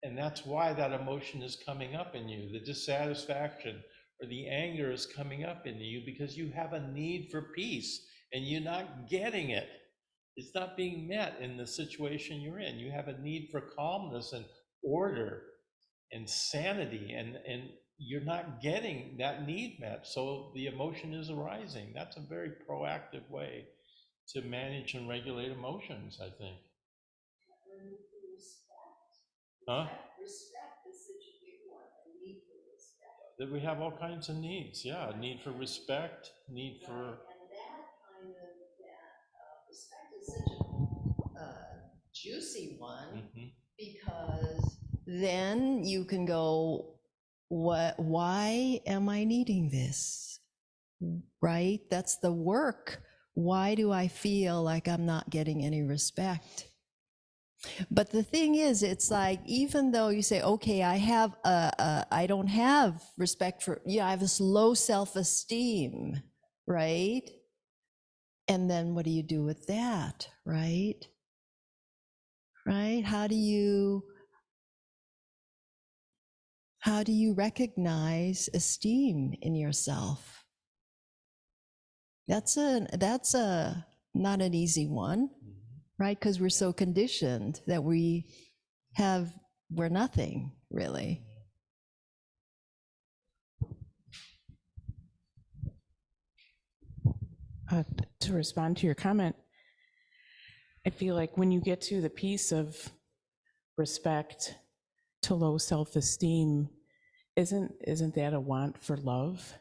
And that's why that emotion is coming up in you. The dissatisfaction or the anger is coming up in you because you have a need for peace and you're not getting it. It's not being met in the situation you're in. You have a need for calmness and order. and sanity, and you're not getting that need met, so the emotion is arising. That's a very proactive way to manage and regulate emotions, I think. Huh? That we have all kinds of needs, yeah, need for respect, need for. And that kind of, respect is such a juicy one, because then you can go, why am I needing this? Right? That's the work. Why do I feel like I'm not getting any respect? But the thing is, it's like, even though you say, okay, I don't have respect for, I have this low self-esteem, right? And then what do you do with that, right? Right? How do you recognize esteem in yourself? That's not an easy one, right? Because we're so conditioned that we're nothing, really. To respond to your comment, I feel like when you get to the piece of respect to low self-esteem, isn't that a want for love?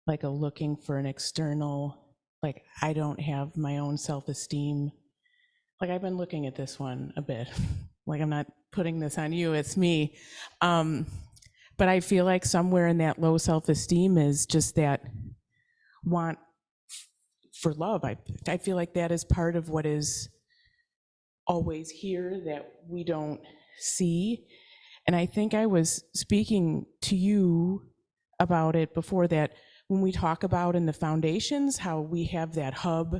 Like a looking for an external, like I don't have my own self-esteem. Like I've been looking at this one a bit. Like I'm not putting this on you, it's me. But I feel like somewhere in that low self-esteem is just that want for love. I feel like that is part of what is always here that we don't see. And I think I was speaking to you about it before, that when we talk about in the foundations, how we have that hub,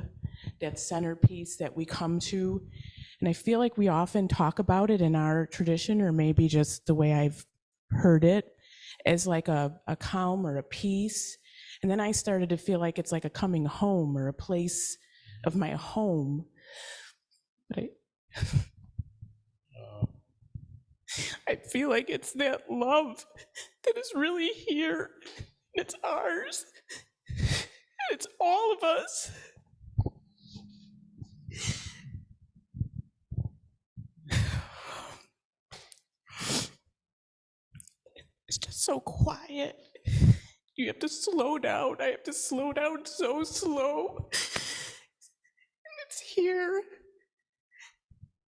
that centerpiece that we come to. And I feel like we often talk about it in our tradition, or maybe just the way I've heard it, as like a calm or a peace. And then I started to feel like it's like a coming home, or a place of my home. But I feel like it's that love that is really here. It's ours. It's all of us. It's just so quiet. You have to slow down. I have to slow down so slow. And it's here.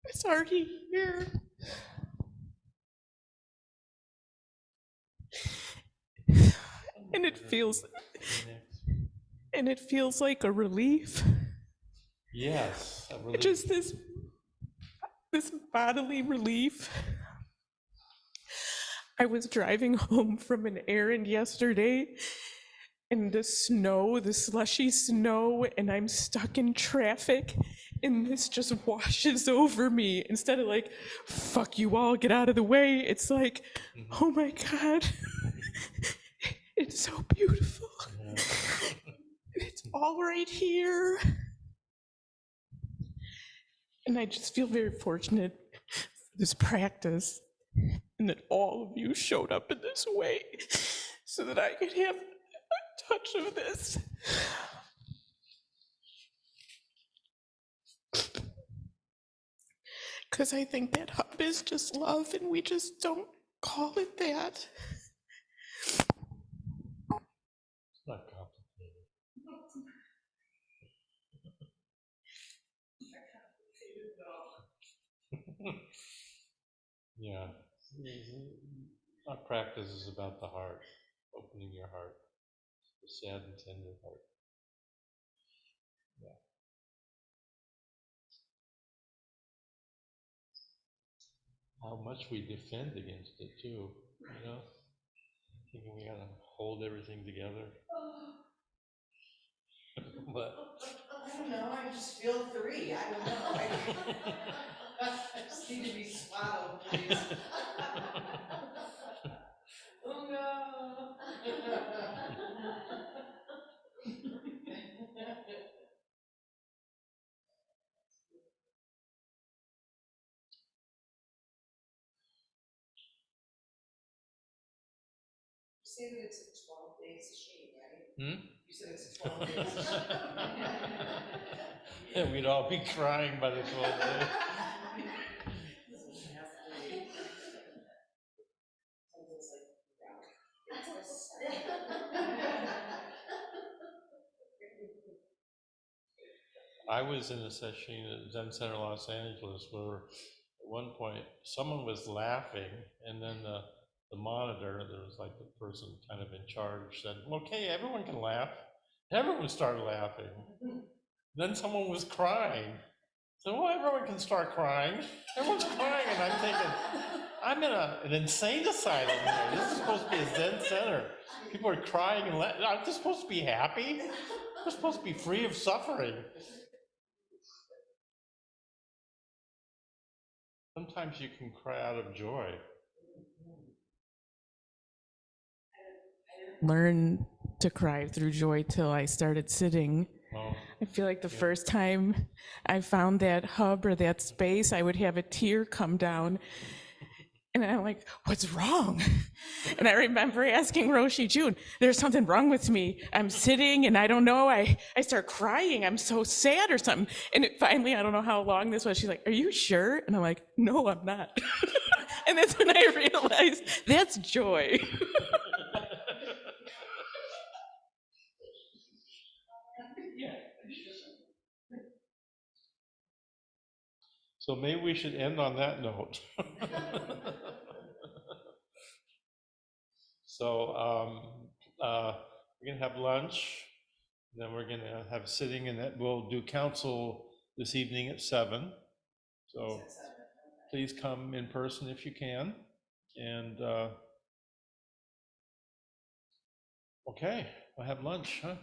It's already here. And it feels like a relief. Yes, a relief. Just this bodily relief. I was driving home from an errand yesterday, and the slushy snow, and I'm stuck in traffic, and this just washes over me. Instead of like, fuck you all, get out of the way, it's like, oh my God, it's so beautiful. It's all right here. And I just feel very fortunate for this practice, and that all of you showed up in this way so that I could have a touch of this. Because I think that hub is just love, and we just don't call it that. It's not complicated. Yeah. Our practice is about the heart, opening your heart, the sad and tender heart. Yeah. How much we defend against it too, thinking we gotta hold everything together. But I don't know, I just feel three, I don't know. I just need to be swaddled, please. Oh no. say that it's a 12-day sashimi, right? Hmm? You said it's 12 days. Yeah, we'd all be crying by the 12th day. I was in a session at Zen Center Los Angeles where at one point someone was laughing, and then the monitor, there was like the person kind of in charge, said, okay, everyone can laugh. Everyone started laughing. Then someone was crying. So, well, everyone can start crying. Everyone's crying, and I'm thinking, I'm in an insane asylum here. This is supposed to be a Zen center. People are crying and I'm just supposed to be happy. We're supposed to be free of suffering. Sometimes you can cry out of joy. Learn to cry through joy till I started sitting. Oh, I feel like the first time I found that hub or that space, I would have a tear come down. And I'm like, what's wrong? And I remember asking Roshi, June, there's something wrong with me. I'm sitting and I don't know. I start crying. I'm so sad or something. And finally, I don't know how long this was. She's like, are you sure? And I'm like, no, I'm not. And that's when I realized that's joy. so maybe we should end on that note. So we're gonna have lunch, then we're gonna have sitting, and that we'll do council this evening at 7. So please come in person if you can. And okay, we'll have lunch, huh?